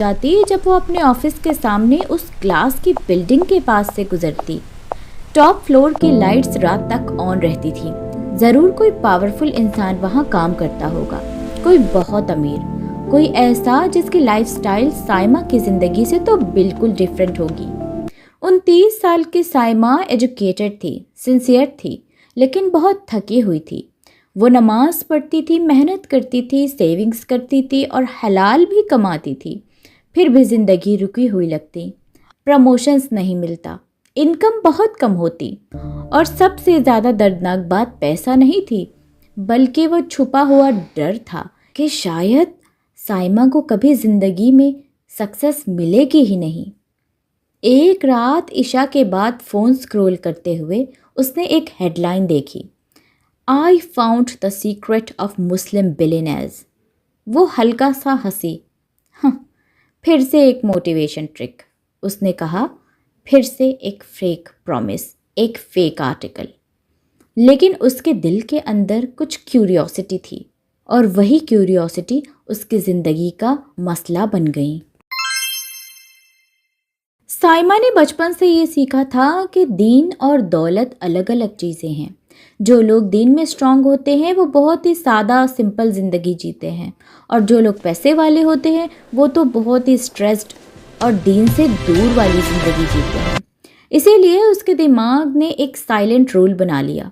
जाती जब वो अपने ऑफिस के सामने उस ग्लास की बिल्डिंग के पास से गुजरती। टॉप फ्लोर की लाइट्स रात तक ऑन रहती थी। ज़रूर कोई पावरफुल इंसान वहाँ काम करता होगा, कोई बहुत अमीर, कोई ऐसा जिसकी लाइफस्टाइल साइमा की ज़िंदगी से तो बिल्कुल डिफरेंट होगी। 29 साल की साइमा एजुकेटेड थी, सिंसियर थी, लेकिन बहुत थकी हुई थी। वो नमाज पढ़ती थी, मेहनत करती थी, सेविंग्स करती थी और हलाल भी कमाती थी। फिर भी ज़िंदगी रुकी हुई लगती। प्रमोशंस नहीं मिलता, इनकम बहुत कम होती और सबसे ज़्यादा दर्दनाक बात पैसा नहीं थी, बल्कि वो छुपा हुआ डर था कि शायद साइमा को कभी ज़िंदगी में सक्सेस मिलेगी ही नहीं। एक रात इशा के बाद फ़ोन स्क्रॉल करते हुए उसने एक हेडलाइन देखी, I found the secret of Muslim billionaires. वो हल्का सा हंसी। फिर से एक मोटिवेशन ट्रिक, उसने कहा। फिर से एक फेक प्रॉमिस, एक फेक आर्टिकल। लेकिन उसके दिल के अंदर कुछ क्यूरियोसिटी थी और वही क्यूरियोसिटी उसकी ज़िंदगी का मसला बन गई। साइमा ने बचपन से ये सीखा था कि दीन और दौलत अलग अलग चीज़ें हैं। जो लोग दीन में स्ट्रांग होते हैं वो बहुत ही सादा सिंपल ज़िंदगी जीते हैं, और जो लोग पैसे वाले होते हैं वो तो बहुत ही स्ट्रेस्ड और दीन से दूर वाली ज़िंदगी जीते हैं। इसीलिए उसके दिमाग ने एक साइलेंट रूल बना लिया,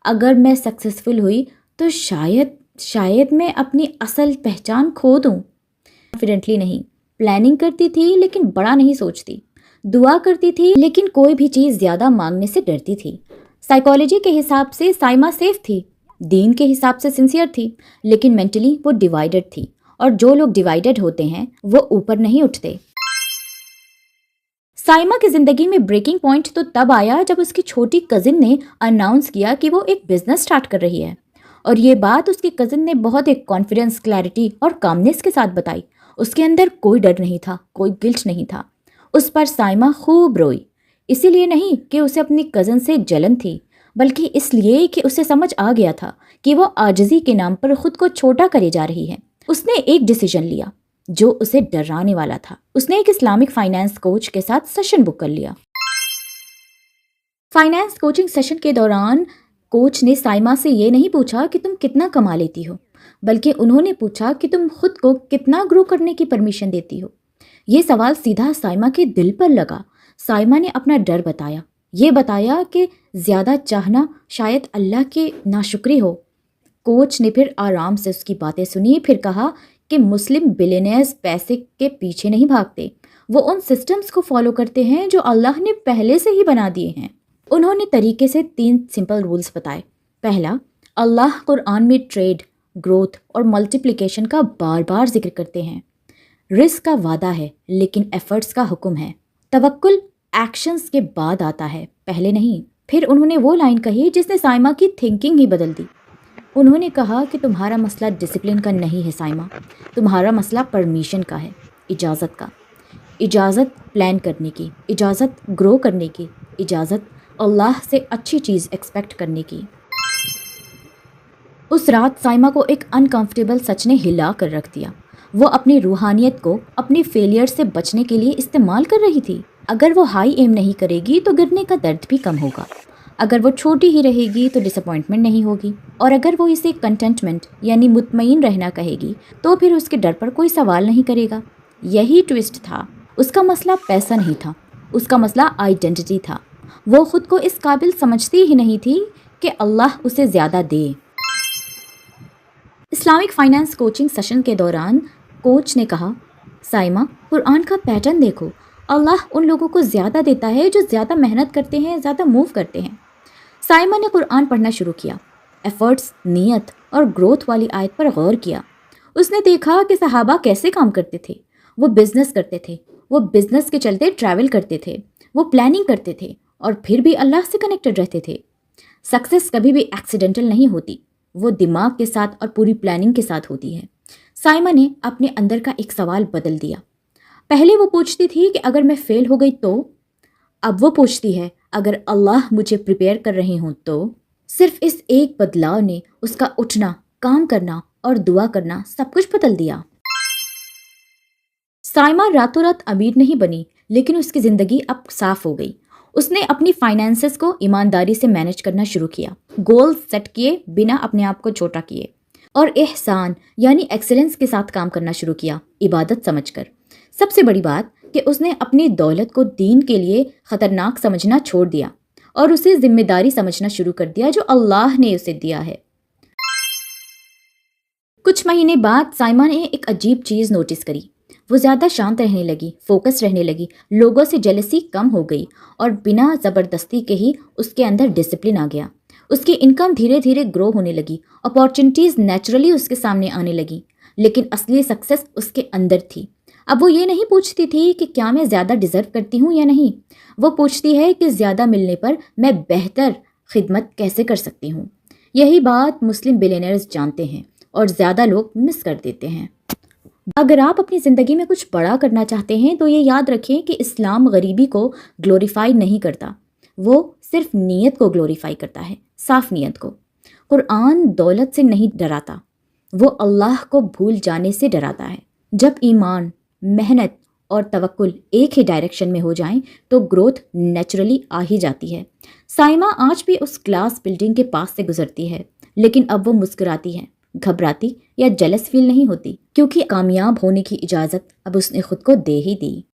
अगर मैं सक्सेसफुल हुई तो शायद मैं अपनी असल पहचान खो दूँ। कॉन्फिडेंटली नहीं, प्लानिंग करती थी लेकिन बड़ा नहीं सोचती, दुआ करती थी लेकिन कोई भी चीज़ ज़्यादा मांगने से डरती थी। साइकोलॉजी के हिसाब से साइमा सेफ थी, दीन के हिसाब से सिंसियर थी, लेकिन मेंटली वो डिवाइडेड थी, और जो लोग डिवाइडेड होते हैं वो ऊपर नहीं उठते। साइमा की ज़िंदगी में ब्रेकिंग पॉइंट तो तब आया जब उसकी छोटी कज़िन ने अनाउंस किया कि वो एक बिजनेस स्टार्ट कर रही है, और ये बात उसकी कज़िन ने बहुत एक कॉन्फिडेंस, क्लैरिटी और कामनेस के साथ बताई। उसके अंदर कोई डर नहीं था, कोई गिल्ट नहीं था। उस पर साइमा खूब रोई, इसीलिए नहीं कि उसे अपनी कज़न से जलन थी, बल्कि इसलिए कि उसे समझ आ गया था कि वो आजिज़ी के नाम पर खुद को छोटा करे जा रही है। उसने एक डिसीजन लिया जो उसे डराने वाला था। उसने एक इस्लामिक फाइनेंस कोच के साथ सेशन बुक कर लिया। फाइनेंस कोचिंग सेशन के दौरान कोच ने साइमा से ये नहीं पूछा कि तुम कितना कमा लेती हो, बल्कि उन्होंने पूछा कि तुम खुद को कितना ग्रो करने की परमिशन देती हो। ये सवाल सीधा साइमा के दिल पर लगा। साइमा ने अपना डर बताया, ये बताया कि ज़्यादा चाहना शायद अल्लाह की नाशुक्री हो। कोच ने फिर आराम से उसकी बातें सुनी, फिर कहा कि मुस्लिम बिलियनेयर्स पैसे के पीछे नहीं भागते, वो उन सिस्टम्स को फॉलो करते हैं जो अल्लाह ने पहले से ही बना दिए हैं। उन्होंने तरीके से 3 सिंपल रूल्स बताए। पहला, अल्लाह कुरान में ट्रेड, ग्रोथ और मल्टीप्लिकेशन का बार बार जिक्र करते हैं। रिस्क का वादा है लेकिन एफर्ट्स का हुक्म है। तवक्कुल एक्शंस के बाद आता है, पहले नहीं। फिर उन्होंने वो लाइन कही जिसने साइमा की थिंकिंग ही बदल दी। उन्होंने कहा कि तुम्हारा मसला डिसिप्लिन का नहीं है साइमा, तुम्हारा मसला परमिशन का है, इजाज़त का। इजाज़त प्लान करने की, इजाज़त ग्रो करने की, इजाज़त अल्लाह से अच्छी चीज़ एक्सपेक्ट करने की। उस रात साइमा को एक अनकंफर्टेबल सच ने हिला कर रख दिया। वो अपनी रूहानियत को अपनी फेलियर से बचने के लिए इस्तेमाल कर रही थी। अगर वो हाई एम नहीं करेगी तो गिरने का दर्द भी कम होगा, अगर वो छोटी ही रहेगी तो डिसअपॉइंटमेंट नहीं होगी, और अगर वो इसे कंटेंटमेंट यानी मुतमईन रहना कहेगी तो फिर उसके डर पर कोई सवाल नहीं करेगा। यही ट्विस्ट था। उसका मसला पैसा नहीं था, उसका मसला आइडेंटिटी था। वो खुद को इस काबिल समझती ही नहीं थी कि अल्लाह उसे ज़्यादा दे। इस्लामिक फाइनेंस कोचिंग सेशन के दौरान कोच ने कहा, साइमा कुरान का पैटर्न देखो, अल्लाह उन लोगों को ज़्यादा देता है जो ज़्यादा मेहनत करते हैं, ज़्यादा मूव करते हैं। साइमा ने कुरान पढ़ना शुरू किया, एफर्ट्स, नियत और ग्रोथ वाली आयत पर गौर किया। उसने देखा कि सहाबा कैसे काम करते थे। वो बिजनेस करते थे, वो बिजनेस के चलते ट्रैवल करते थे, वो प्लानिंग करते थे और फिर भी अल्लाह से कनेक्टेड रहते थे। सक्सेस कभी भी एक्सीडेंटल नहीं होती, वो दिमाग के साथ और पूरी प्लानिंग के साथ होती है। साइमा ने अपने अंदर का एक सवाल बदल दिया। पहले वो पूछती थी कि अगर मैं फेल हो गई तो, अब वो पूछती है अगर अल्लाह मुझे प्रिपेयर कर रहे हों तो। सिर्फ इस एक बदलाव ने उसका उठना, काम करना और दुआ करना सब कुछ बदल दिया। سائمہ راتوں رات امیر نہیں بنی، لیکن اس کی زندگی اب صاف ہو گئی۔ اس نے اپنی فائنینسز کو ایمانداری سے مینج کرنا شروع کیا، گول سیٹ کیے بنا اپنے آپ کو چھوٹا کیے، اور احسان یعنی ایکسلنس کے ساتھ کام کرنا شروع کیا، عبادت سمجھ کر۔ سب سے بڑی بات کہ اس نے اپنی دولت کو دین کے لیے خطرناک سمجھنا چھوڑ دیا اور اسے ذمہ داری سمجھنا شروع کر دیا جو اللہ نے اسے دیا ہے۔ کچھ مہینے بعد سائمہ نے ایک عجیب چیز نوٹس کری۔ وہ زیادہ شانت رہنے لگی، فوکس رہنے لگی، لوگوں سے جیلسی کم ہو گئی، اور بنا زبردستی کے ہی اس کے اندر ڈسپلن آ گیا۔ اس کی انکم دھیرے دھیرے گرو ہونے لگی، اپارچونیٹیز نیچرلی اس کے سامنے آنے لگی، لیکن اصلی سکسس اس کے اندر تھی۔ اب وہ یہ نہیں پوچھتی تھی کہ کیا میں زیادہ ڈیزرو کرتی ہوں یا نہیں، وہ پوچھتی ہے کہ زیادہ ملنے پر میں بہتر خدمت کیسے کر سکتی ہوں۔ یہی بات مسلم بلینئرز جانتے ہیں اور زیادہ لوگ مس کر دیتے ہیں۔ اگر آپ اپنی زندگی میں کچھ بڑا کرنا چاہتے ہیں تو یہ یاد رکھیں کہ اسلام غریبی کو گلوریفائی نہیں کرتا، وہ صرف نیت کو گلوریفائی کرتا ہے، صاف نیت کو۔ قرآن دولت سے نہیں ڈراتا، وہ اللہ کو بھول جانے سے ڈراتا ہے۔ جب ایمان، محنت اور توکل ایک ہی ڈائریکشن میں ہو جائیں تو گروتھ نیچرلی آ ہی جاتی ہے۔ سائمہ آج بھی اس گلاس بلڈنگ کے پاس سے گزرتی ہے، لیکن اب وہ مسکراتی ہے، گھبراتی یا جیلس فیل نہیں ہوتی، کیونکہ کامیاب ہونے کی اجازت اب اس نے خود کو دے ہی دی۔